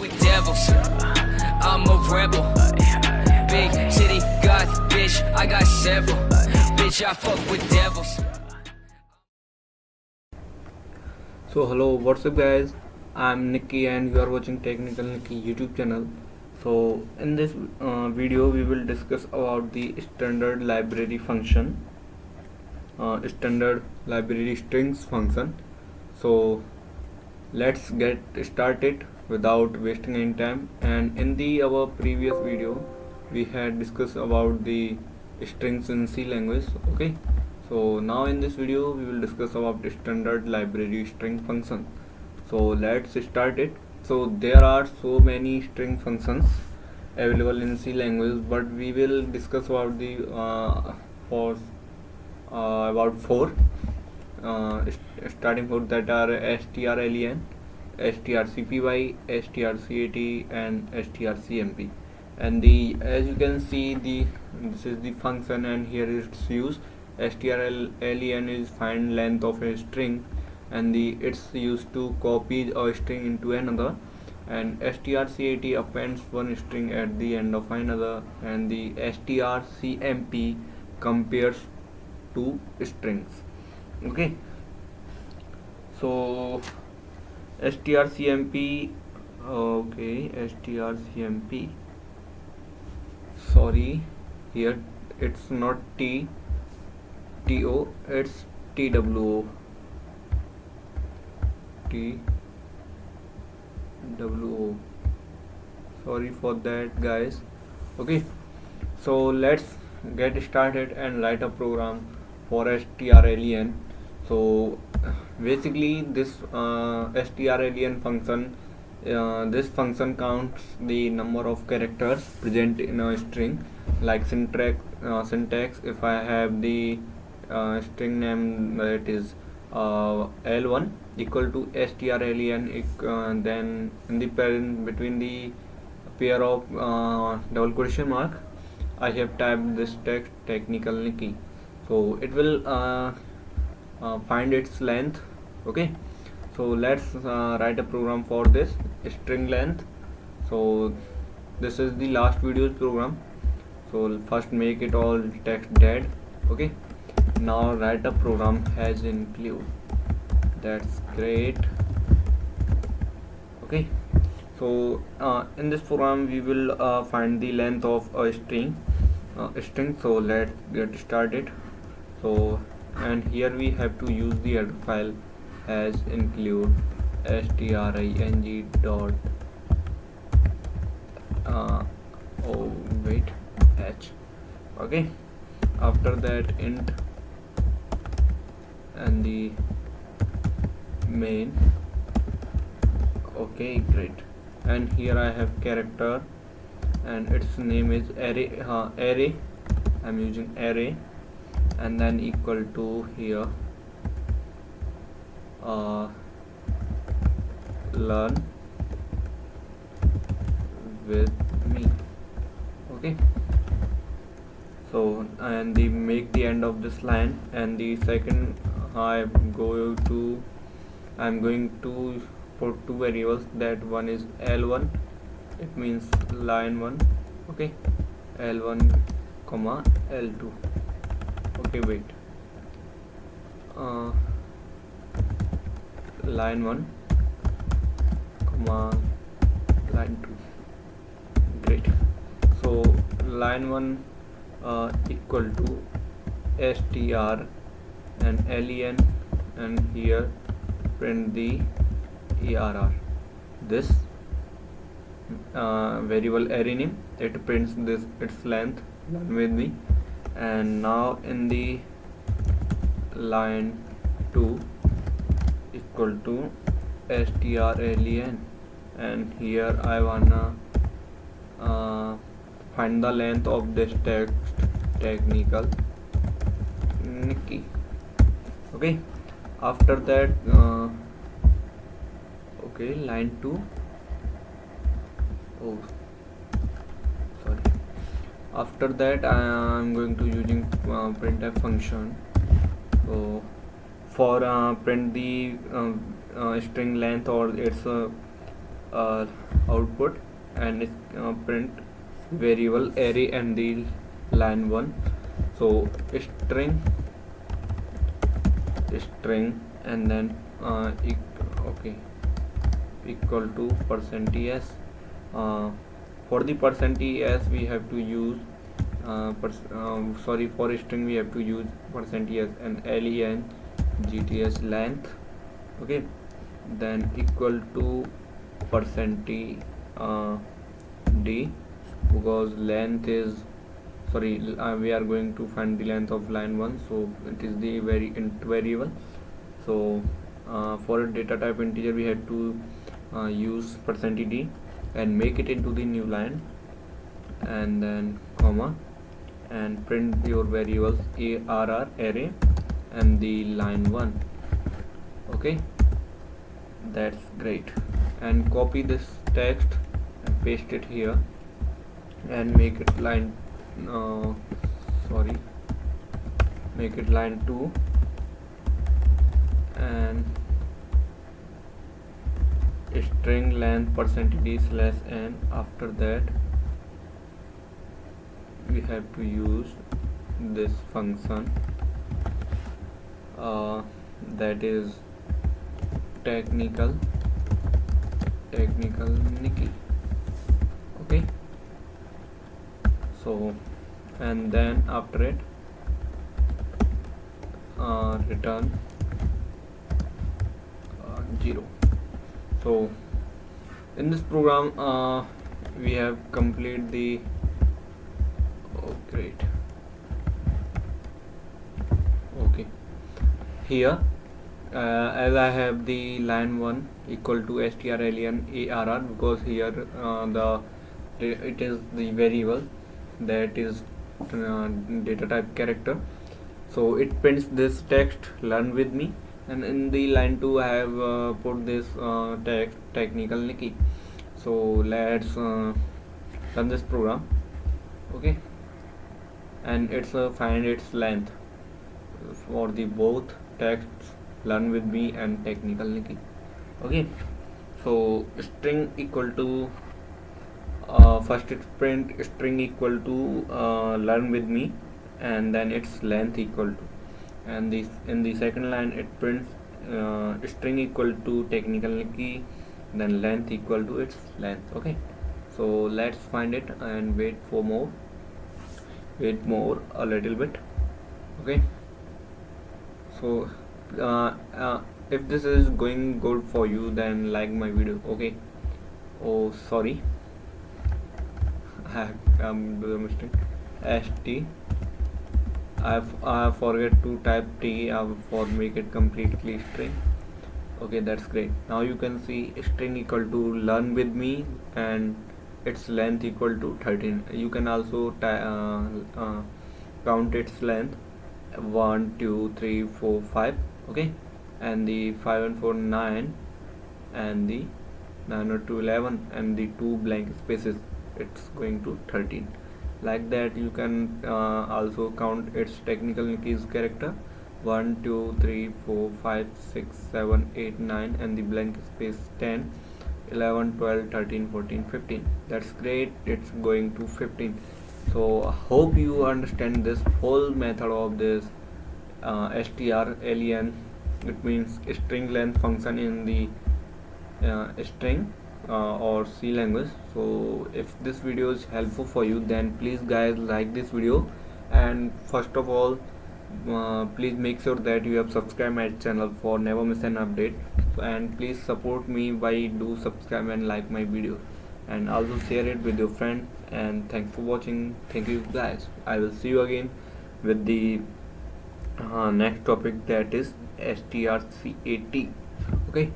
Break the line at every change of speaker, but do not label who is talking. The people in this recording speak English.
with devils. I'm a rebel. Big city got bitch, I got several. Bitch, I fuck with devils.
So hello, what's up guys? I'm Nikki and you are watching Technical Nikki YouTube channel. So in this video we will discuss about the standard library function, standard library strings function. So let's get started without wasting any time. And in the our previous video we had discussed about the strings in C language. Okay, so now in this video we will discuss about the standard library string function. So let's start it. So there are so many string functions available in C language, but we will discuss about the for about four starting for that are strlen, strcpy, strcat and strcmp. And the as you can see this is the function and here it's used. strlen is find length of a string and it's used to copy a string into another, and strcat appends one string at the end of another, and the strcmp compares two strings. Okay, so strcmp, okay, strcmp, sorry, here it's not t to, it's two, two, sorry for that guys. Okay, so let's get started and write a program for strlen. So basically this strlen function, this function counts the number of characters present in a string, like syntax. If I have the string name that is l1 equal to strlen, then in the parent between the pair of double question mark I have typed this text technical Nikki. So it will find its length. Okay, so let's write a program for this string length. So this is the last video's program, so first make it all text dead. Okay, now write a program has include. That's great. Okay, so in this program we will find the length of a string. So let's get started. So and here we have to use the header file as include string dot oh wait h. Okay, after that int and the main. Okay, great. And here I have character and its name is array. I'm using array, and then equal to here learn with me. Okay, so and the make the end of this line, and the second I'm going to put two variables. That one is l1, it means line 1. Okay, l1 comma l2. Okay, wait, line 1 comma line 2. Great. So line 1 equal to str and len, and here print the arr. This variable array name, it prints this its length, learn with me. And now in the line 2 equal to strlen, and here I wanna find the length of this text technical Nikki. Okay, after that okay, line 2, oh sorry, after that I am going to using printf function. So for print the string length or its output, and print variable array and the line 1. So string and then okay, equal to %s. For the %s we have to use for string we have to use %s and len gts length. Okay, then equal to %d, because length is we are going to find the length of line 1, so it is the variable. So for a data type integer we have to use %d and make it into the new line, and then comma, and print your variables arr array and the line 1. Okay, that's great. And copy this text and paste it here and make it line make it line 2, and string length %d/n. After that we have to use this function that is technical Nikki. Okay, so and then after it return 0. So in this program we have completed the great. Okay, here as I have the line 1 equal to strlen arr, because here it is the variable that is data type character, so it prints this text learn with me, and in the line 2 I have put this text technical Nikki. So let's run this program. Okay, and it's find its length for the both texts learn with me and technical Nikki. Okay, so string equal to first it print string equal to learn with me, and then its length equal to, and this in the second line it prints string equal to technical Nikki, then length equal to its length. Okay, so let's find it and wait more a little bit. Okay, so if this is going good for you, then like my video. Okay, oh sorry, I do a mistake. st I forget to type t for make it completely string. Okay, that's great. Now you can see string equal to learn with me and its length equal to 13. You can also count its length 1 2 3 4 5. Okay, and the 5 and 4 9, and the 9 or 2 11, and the 2 blank spaces, it's going to 13. Like that you can also count its technical keys character 1 2 3 4 5 6 7 8 9, and the blank space 10 11 12 13 14 15. That's great, it's going to 15. So hope you understand this whole method of this strlen. It means string length function in the string or C language. So if this video is helpful for you, then please guys like this video, and first of all please make sure that you have subscribed my channel for never miss an update, and please support me by do subscribe and like my video, and also share it with your friend. And thanks for watching. Thank you guys. I will see you again with the next topic, that is strcat. Okay,